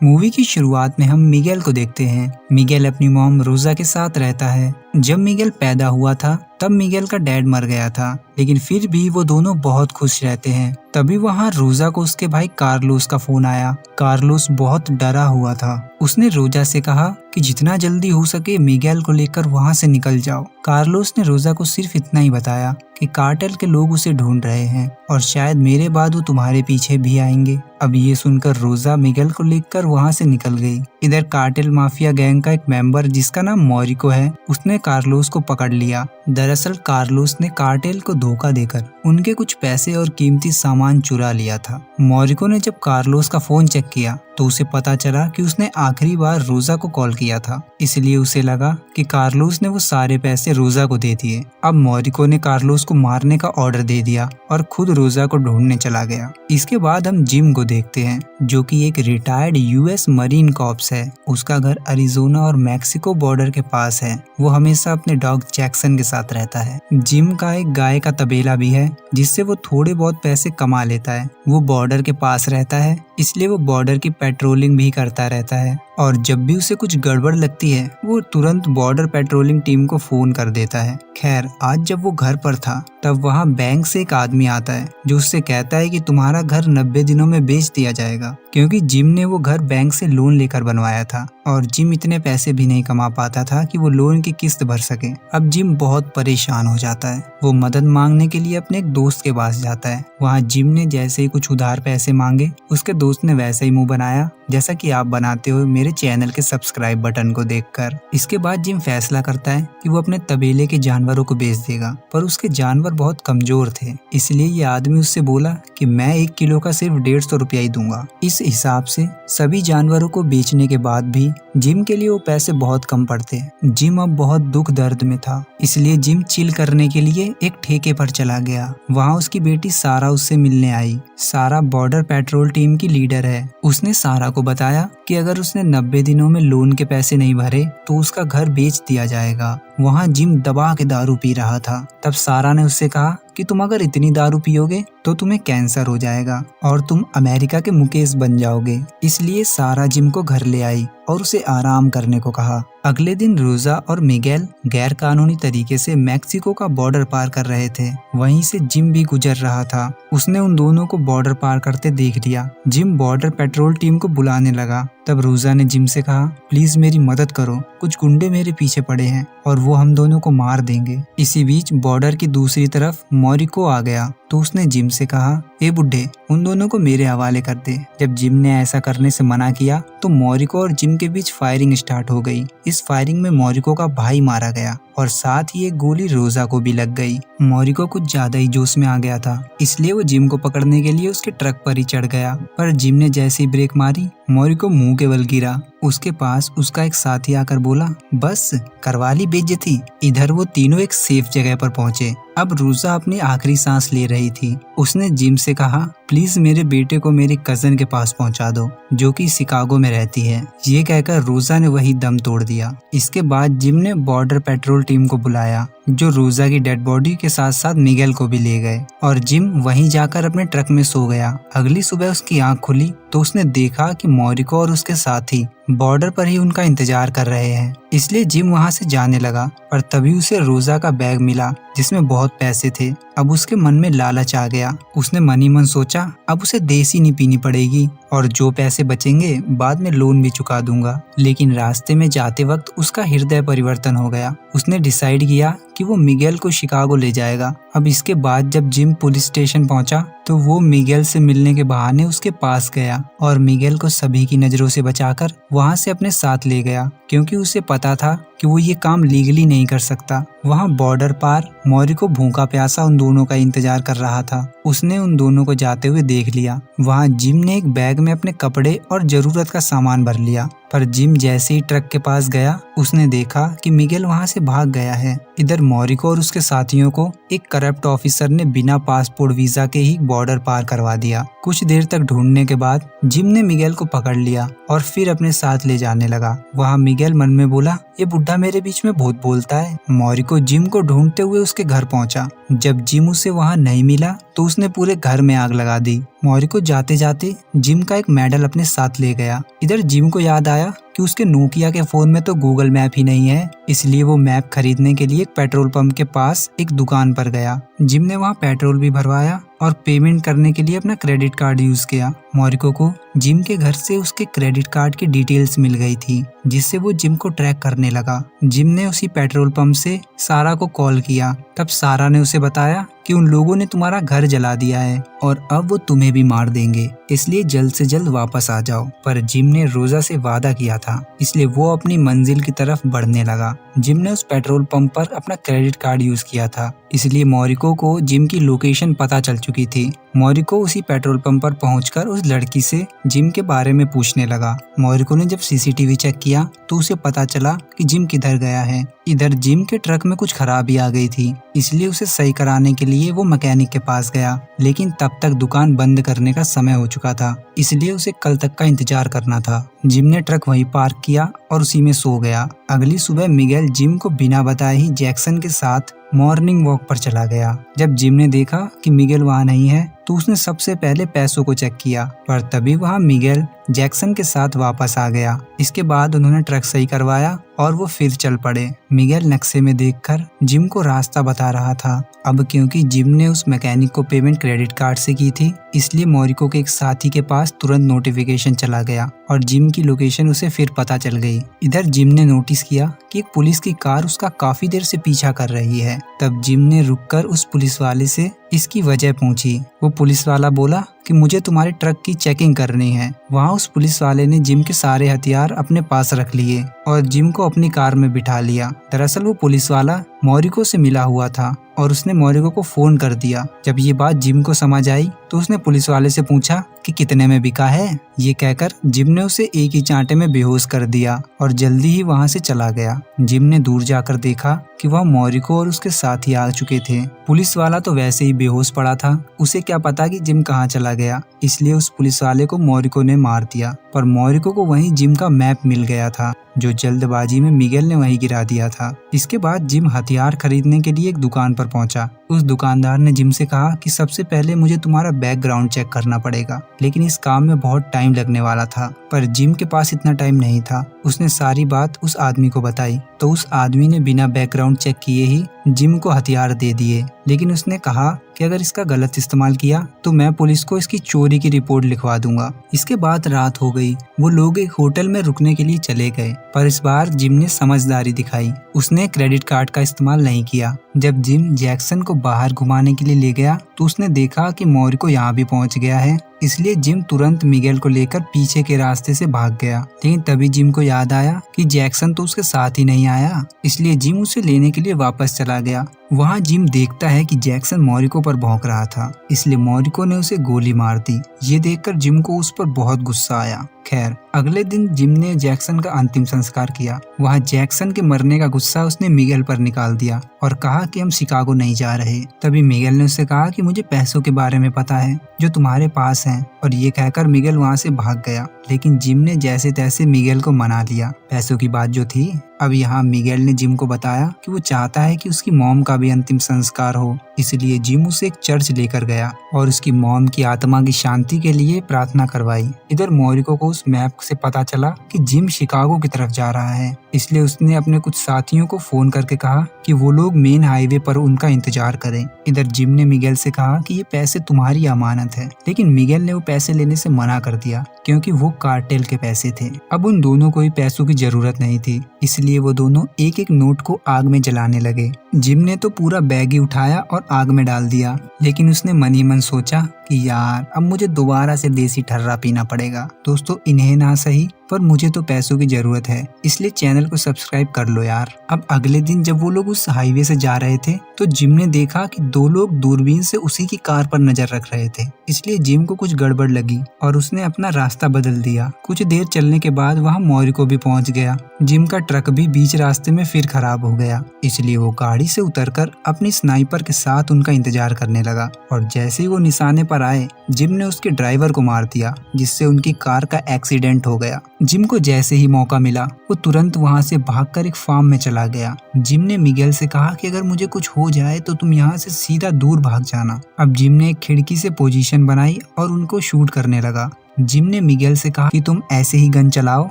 Movie की शुरुआत में हम मिगेल को देखते हैं। मिगेल अपनी मॉम रोजा के साथ रहता है। जब मिगेल पैदा हुआ था तब मिगेल का डैड मर गया था, लेकिन फिर भी वो दोनों बहुत खुश रहते हैं। तभी वहाँ रोजा को उसके भाई कार्लोस का फोन आया। कार्लोस बहुत डरा हुआ था। उसने रोजा से कहा कि जितना जल्दी हो सके मिगेल को लेकर वहाँ से निकल जाओ। कार्लोस ने रोजा को सिर्फ इतना ही बताया कि कार्टेल के लोग उसे ढूंढ रहे हैं और शायद मेरे बाद वो तुम्हारे पीछे भी आएंगे। अब ये सुनकर रोजा मिगेल को लेकर वहाँ से निकल गई। इधर कार्टेल माफिया गैंग का एक मेंबर जिसका नाम मॉरिको है, उसने कार्लोस को पकड़ लिया। दरअसल कार्लोस ने कार्टेल को धोखा देकर उनके कुछ पैसे और कीमती सामान चुरा लिया था। मॉरिको ने जब कार्लोस का फोन चेक किया तो उसे पता चला कि उसने आखिरी बार रोजा को कॉल किया था, इसलिए उसे लगा कि कार्लोस ने वो सारे पैसे रोजा को दे दिए। अब मॉरिको ने कार्लोस को मारने का ऑर्डर दे दिया और खुद रोजा को ढूंढने चला गया। इसके बाद हम जिम को देखते हैं, जो कि एक रिटायर्ड यूएस मरीन कॉप्स है। उसका घर अरिजोना और मैक्सिको बॉर्डर के पास है। वो हमेशा अपने डॉग जैक्सन के साथ रहता है। जिम का एक गाय का तबेला भी है, जिससे वो थोड़े बहुत पैसे कमा लेता है। वो बॉर्डर के पास रहता है, इसलिए वो बॉर्डर की पेट्रोलिंग भी करता रहता है और जब भी उसे कुछ गड़बड़ लगती है वो तुरंत बॉर्डर पेट्रोलिंग टीम को फोन कर देता है। खैर, आज जब वो घर पर था तब वहाँ बैंक से एक आदमी आता है जो उससे कहता है कि तुम्हारा घर 90 दिनों में बेच दिया जाएगा, क्योंकि जिम ने वो घर बैंक से लोन लेकर बनवाया था और जिम इतने पैसे भी नहीं कमा पाता था कि वो लोन की किस्त भर सके। अब जिम बहुत परेशान हो जाता है। वो मदद मांगने के लिए अपने एक दोस्त के पास जाता है। वहाँ जिम ने जैसे ही कुछ उधार पैसे मांगे, उसके दोस्त ने वैसे ही मुंह बनाया जैसा कि आप बनाते हो मेरे चैनल के सब्सक्राइब बटन को देखकर। इसके बाद जिम फैसला करता है कि वो अपने तबेले के जानवरों को बेच देगा, पर उसके जानवर बहुत कमजोर थे, इसलिए ये आदमी उससे बोला कि मैं 1 किलो का सिर्फ 150 रुपया ही दूंगा। इस हिसाब से सभी जानवरों को बेचने के बाद भी जिम के लिए वो पैसे बहुत कम पड़ते। जिम अब बहुत दुख दर्द में था, इसलिए जिम चिल करने के लिए एक ठेके पर चला गया। वहाँ उसकी बेटी सारा उससे मिलने आई। सारा बॉर्डर पेट्रोल टीम की लीडर है। उसने सारा को बताया कि अगर उसने 90 दिनों में लोन के पैसे नहीं भरे तो उसका घर बेच दिया जाएगा। वहाँ जिम दबा के दारू पी रहा था। तब सारा ने उससे कहा कि तुम अगर इतनी दारू पियोगे तो तुम्हें कैंसर हो जाएगा और तुम अमेरिका के मुकेश बन जाओगे। इसलिए सारा जिम को घर ले आई और उसे आराम करने को कहा। अगले दिन रोजा और मिगेल गैर कानूनी तरीके से मैक्सिको का बॉर्डर पार कर रहे थे। वहीं से जिम भी गुजर रहा था। उसने उन दोनों को बॉर्डर पार करते देख लिया। जिम बॉर्डर पेट्रोल टीम को बुलाने लगा। तब रोजा ने जिम से कहा, प्लीज मेरी मदद करो, कुछ गुंडे मेरे पीछे पड़े हैं और वो हम दोनों को मार देंगे। इसी बीच बॉर्डर की दूसरी तरफ मॉरिको आ गया तो उसने जिम से कहा, ए बुड्ढे, उन दोनों को मेरे हवाले कर दे। जब जिम ने ऐसा करने से मना किया तो मॉरिको और जिम के बीच फायरिंग स्टार्ट हो गई। इस फायरिंग में मॉरिको का भाई मारा गया और साथ ही एक गोली रोजा को भी लग गई। मॉरिको कुछ ज्यादा ही जोश में आ गया था, इसलिए वो जिम को पकड़ने के लिए उसके ट्रक पर ही चढ़ गया। पर जिम ने जैसे ही ब्रेक मारी, मॉरिको मुंह के बल गिरा। उसके पास उसका एक साथी आकर बोला, बस करवा ली बेइज्जती। इधर वो तीनों एक सेफ जगह पर पहुंचे। अब रोजा अपनी आखिरी सांस ले रही थी। उसने जिम से कहा, प्लीज मेरे बेटे को मेरे कजन के पास पहुंचा दो, जो कि शिकागो में रहती है। ये कहकर रोजा ने वही दम तोड़ दिया। इसके बाद जिम ने बॉर्डर पेट्रोल टीम को बुलाया, जो रोजा की डेड बॉडी के साथ साथ मिगेल को भी ले गए और जिम वहीं जाकर अपने ट्रक में सो गया। अगली सुबह उसकी आंख खुली तो उसने देखा कि मॉरिको और उसके साथी बॉर्डर पर ही उनका इंतजार कर रहे हैं। इसलिए जिम वहां से जाने लगा, पर तभी उसे रोजा का बैग मिला जिसमें बहुत पैसे थे। अब उसके मन में लालच आ गया। उसने मन ही मन सोचा, अब उसे देसी नहीं पीनी पड़ेगी और जो पैसे बचेंगे बाद में लोन भी चुका दूंगा। लेकिन रास्ते में जाते वक्त उसका हृदय परिवर्तन हो गया। उसने डिसाइड किया कि वो मिगेल को शिकागो ले जाएगा। अब इसके बाद जब जिम पुलिस स्टेशन पहुंचा तो वो मिगेल से मिलने के बहाने उसके पास गया और मिगेल को सभी की नजरों से बचाकर वहां से अपने साथ ले गया, क्योंकि उसे पता था कि वो ये काम लीगली नहीं कर सकता। वहाँ बॉर्डर पार मॉरिको भूखा प्यासा उन दोनों का इंतजार कर रहा था। उसने उन दोनों को जाते हुए देख लिया। वहाँ जिम ने एक बैग में अपने कपड़े और जरूरत का सामान भर लिया, पर जिम जैसे ही ट्रक के पास गया उसने देखा कि मिगेल वहाँ से भाग गया है। इधर मॉरिको और उसके साथियों को एक करप्ट ऑफिसर ने बिना पासपोर्ट वीजा के ही बॉर्डर पार करवा दिया। कुछ देर तक ढूंढने के बाद जिम ने मिगेल को पकड़ लिया और फिर अपने साथ ले जाने लगा। वहाँ मिगेल मन में बोला, ये बुढ़ा मेरे बीच में बहुत बोलता है। मॉरिको जिम को ढूंढते हुए उसके घर पहुंचा। जब जिम उसे वहां नहीं मिला तो उसने पूरे घर में आग लगा दी। मोरिको जाते जाते जिम का एक मेडल अपने साथ ले गया। इधर जिम को याद आया कि उसके नोकिया के फोन में तो गूगल मैप ही नहीं है, इसलिए वो मैप खरीदने के लिए एक पेट्रोल पंप के पास एक दुकान पर गया। जिम ने वहाँ पेट्रोल भी भरवाया और पेमेंट करने के लिए अपना क्रेडिट कार्ड यूज किया। मोरिको को जिम के घर से उसके क्रेडिट कार्ड की डिटेल्स मिल गई थी, जिससे वो जिम को ट्रैक करने लगा। जिम ने उसी पेट्रोल पंप से सारा को कॉल किया। तब सारा ने उसे बताया कि उन लोगों ने तुम्हारा घर जला दिया है और अब वो तुम्हें भी मार देंगे, इसलिए जल्द से जल्द वापस आ जाओ। पर जिम ने रोजा से वादा किया था, इसलिए वो अपनी मंजिल की तरफ बढ़ने लगा। जिम ने उस पेट्रोल पंप पर अपना क्रेडिट कार्ड यूज किया था, इसलिए मोरिको को जिम की लोकेशन पता चल चुकी थी। मोरिको उसी पेट्रोल पंप पर पहुंचकर उस लड़की से जिम के बारे में पूछने लगा। मोरिको ने जब सीसीटीवी चेक किया तो उसे पता चला कि जिम किधर गया है। इधर जिम के ट्रक में कुछ खराबी आ गई थी, इसलिए उसे सही कराने के लिए वो मैकेनिक के पास गया। लेकिन तब तक दुकान बंद करने का समय हो चुका था, इसलिए उसे कल तक का इंतजार करना था। जिम ने ट्रक वहीं पार्क किया और उसी में सो गया। अगली सुबह मिगेल जिम को बिना बताए ही जैक्सन के साथ मॉर्निंग वॉक पर चला गया। जब जिम ने देखा कि मिगेल वहाँ नहीं है तो उसने सबसे पहले पैसों को चेक किया, पर तभी वहाँ मिगेल जैक्सन के साथ वापस आ गया। इसके बाद उन्होंने ट्रक सही करवाया और वो फिर चल पड़े। मिगेल नक्शे में देखकर जिम को रास्ता बता रहा था। अब क्योंकि जिम ने उस मैकेनिक को पेमेंट क्रेडिट कार्ड से की थी, इसलिए मोरिको के एक साथी के पास तुरंत नोटिफिकेशन चला गया और जिम की लोकेशन उसे फिर पता चल गई। इधर जिम ने नोटिस किया कि एक पुलिस की कार उसका काफी देर से पीछा कर रही है। तब जिम ने रुककर उस पुलिस वाले से इसकी वजह पूछी। वो पुलिस वाला बोला कि मुझे तुम्हारे ट्रक की चेकिंग करनी है। वहाँ उस पुलिस वाले ने जिम के सारे हथियार अपने पास रख लिए और जिम को अपनी कार में बिठा लिया। दरअसल वो पुलिस वाला मोरिको से मिला हुआ था और उसने मोरिको को फोन कर दिया। जब ये बात जिम को समझ आई तो उसने पुलिस वाले से पूछा कि कितने में बिका है। ये कहकर जिम ने उसे एक ही चांटे में बेहोश कर दिया और जल्दी ही वहाँ से चला गया। जिम ने दूर जाकर देखा कि वहाँ मोरिको और उसके साथी आ चुके थे। पुलिस वाला तो वैसे ही बेहोश पड़ा था, उसे क्या पता कि जिम कहाँ चला गया, इसलिए उस पुलिस वाले को मोरिको ने मार दिया। पर मोरिको को वहीं जिम का मैप मिल गया था, जो जल्दबाजी में मिगेल ने वहीं गिरा दिया था। इसके बाद जिम हथियार खरीदने के लिए एक दुकान पर पहुंचा। उस दुकानदार ने जिम से कहा कि सबसे पहले मुझे तुम्हारा बैकग्राउंड चेक करना पड़ेगा, लेकिन इस काम में बहुत टाइम लगने वाला था। पर जिम के पास इतना टाइम नहीं था। उसने सारी बात उस आदमी को बताई तो उस आदमी ने बिना बैकग्राउंड चेक किए ही जिम को हथियार दे दिए, लेकिन उसने कहा कि अगर इसका गलत इस्तेमाल किया तो मैं पुलिस को इसकी चोरी की रिपोर्ट लिखवा दूंगा। इसके बाद रात हो गई। वो लोग एक होटल में रुकने के लिए चले गए, पर इस बार जिम ने समझदारी दिखाई। उसने क्रेडिट कार्ड का इस्तेमाल नहीं किया। जब जिम जैक्सन को बाहर घुमाने के लिए ले गया तो उसने देखा कि मोरिको यहाँ भी पहुँच गया है, इसलिए जिम तुरंत मिगेल को लेकर पीछे के रास्ते से भाग गया। लेकिन तभी जिम को याद आया कि जैक्सन तो उसके साथ ही नहीं आया, इसलिए जिम उसे लेने के लिए वापस चला गया। वहाँ जिम देखता है कि जैक्सन मोरिको पर भौंक रहा था, इसलिए मोरिको ने उसे गोली मार दी। ये देखकर जिम को उस पर बहुत गुस्सा आया। खैर, अगले दिन जिम ने जैक्सन का अंतिम संस्कार किया। वहाँ जैक्सन के मरने का गुस्सा उसने मिगेल पर निकाल दिया और कहा कि हम शिकागो नहीं जा रहे। तभी मिगेल ने उससे कहा कि मुझे पैसों के बारे में पता है जो तुम्हारे पास हैं, और ये कहकर मिगेल वहाँ से भाग गया। लेकिन जिम ने जैसे तैसे मिगेल को मना लिया। पैसों की बात जो थी, अब यहाँ मिगेल ने जिम को बताया कि वो चाहता है कि उसकी मॉम का भी अंतिम संस्कार हो, इसलिए जिम उसे एक चर्च लेकर गया और उसकी मॉम की आत्मा की शांति के लिए प्रार्थना करवाई। इधर मोरिको को उस मैप से पता चला कि जिम शिकागो की तरफ जा रहा है, इसलिए उसने अपने कुछ साथियों को फोन करके कहा कि वो लोग मेन हाईवे पर उनका इंतजार करें। इधर जिम ने मिगेल से कहा कि ये पैसे तुम्हारी अमानत है, लेकिन मिगेल ने वो पैसे लेने से मना कर दिया क्योंकि वो कार्टेल के पैसे थे। अब उन दोनों को ही पैसों की जरूरत नहीं थी, इसलिए वो दोनों एक एक नोट को आग में जलाने लगे। जिम ने तो पूरा बैग ही उठाया और आग में डाल दिया, लेकिन उसने मन ही मन सोचा कि यार अब मुझे दोबारा से देसी ठर्रा पीना पड़ेगा। दोस्तों, इन्हें ना सही पर मुझे तो पैसों की जरूरत है, इसलिए चैनल को सब्सक्राइब कर लो यार। अब अगले दिन जब वो लोग उस हाईवे से जा रहे थे तो जिम ने देखा कि दो लोग दूरबीन से उसी की कार पर नजर रख रहे थे, इसलिए जिम को कुछ गड़बड़ लगी और उसने अपना रास्ता बदल दिया। कुछ देर चलने के बाद वहाँ मोरिको भी पहुँच गया। जिम का ट्रक भी बीच रास्ते में फिर खराब हो गया, इसलिए वो गाड़ी से उतरकर अपनी स्नाइपर के साथ उनका इंतजार करने लगा और जैसे ही वो निशाने पर आए जिम ने उसके ड्राइवर को मार दिया, जिससे उनकी कार का एक्सीडेंट हो गया। जिम को जैसे ही मौका मिला वो तुरंत वहाँ से भागकर एक फार्म में चला गया। जिम ने मिगेल से कहा कि अगर मुझे कुछ हो जाए तो तुम यहाँ से सीधा दूर भाग जाना। अब जिम ने एक खिड़की से पोजीशन बनाई और उनको शूट करने लगा। जिम ने मिगेल से कहा कि तुम ऐसे ही गन चलाओ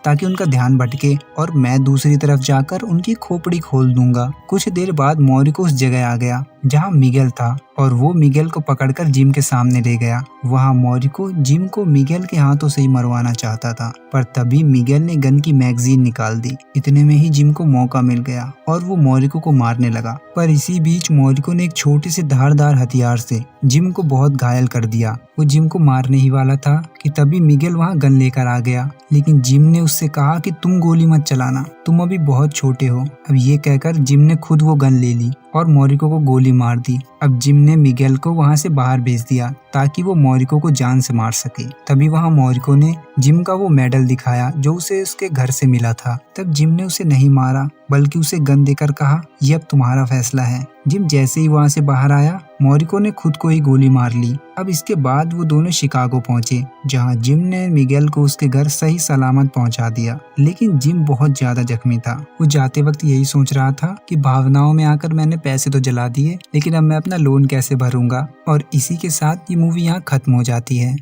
ताकि उनका ध्यान भटके और मैं दूसरी तरफ जाकर उनकी खोपड़ी खोल दूंगा। कुछ देर बाद मॉरिको उस जगह आ गया जहां मिगेल था और वो मिगेल को पकड़कर जिम के सामने ले गया। वहां मॉरिको जिम को मिगेल के हाथों से ही मरवाना चाहता था, पर तभी मिगेल ने गन की मैगजीन निकाल दी। इतने में ही जिम को मौका मिल गया और वो मॉरिको को मारने लगा, पर इसी बीच मॉरिको ने एक छोटे से धारदार हथियार से जिम को बहुत घायल कर दिया। वो जिम को मारने ही वाला था कि तभी मिगेल वहां गन लेकर आ गया, लेकिन जिम ने उससे कहा कि तुम गोली मत चलाना, तुम अभी बहुत छोटे हो। अब ये कहकर जिम ने खुद वो गन ले ली और मॉरिको को गोली मार दी। अब जिम ने मिगेल को वहां से बाहर भेज दिया ताकि वो मॉरिको को जान से मार सके। तभी वहां मॉरिको ने जिम का वो मेडल दिखाया जो उसे उसके घर से मिला था। तब जिम ने उसे नहीं मारा बल्कि उसे गन देकर कहा, ये अब तुम्हारा फैसला है। जिम जैसे ही वहां से बाहर आया, मॉरिको ने खुद को ही गोली मार ली। अब इसके बाद वो दोनों शिकागो पहुंचे, जहां जिम ने मिगेल को उसके घर सही सलामत पहुंचा दिया। लेकिन जिम बहुत ज्यादा जख्मी था। वो जाते वक्त यही सोच रहा था कि भावनाओं में आकर मैंने पैसे तो जला दिए, लेकिन अब मैं अपना लोन कैसे भरूंगा। और इसी के साथ ये मूवी यहाँ खत्म हो जाती है।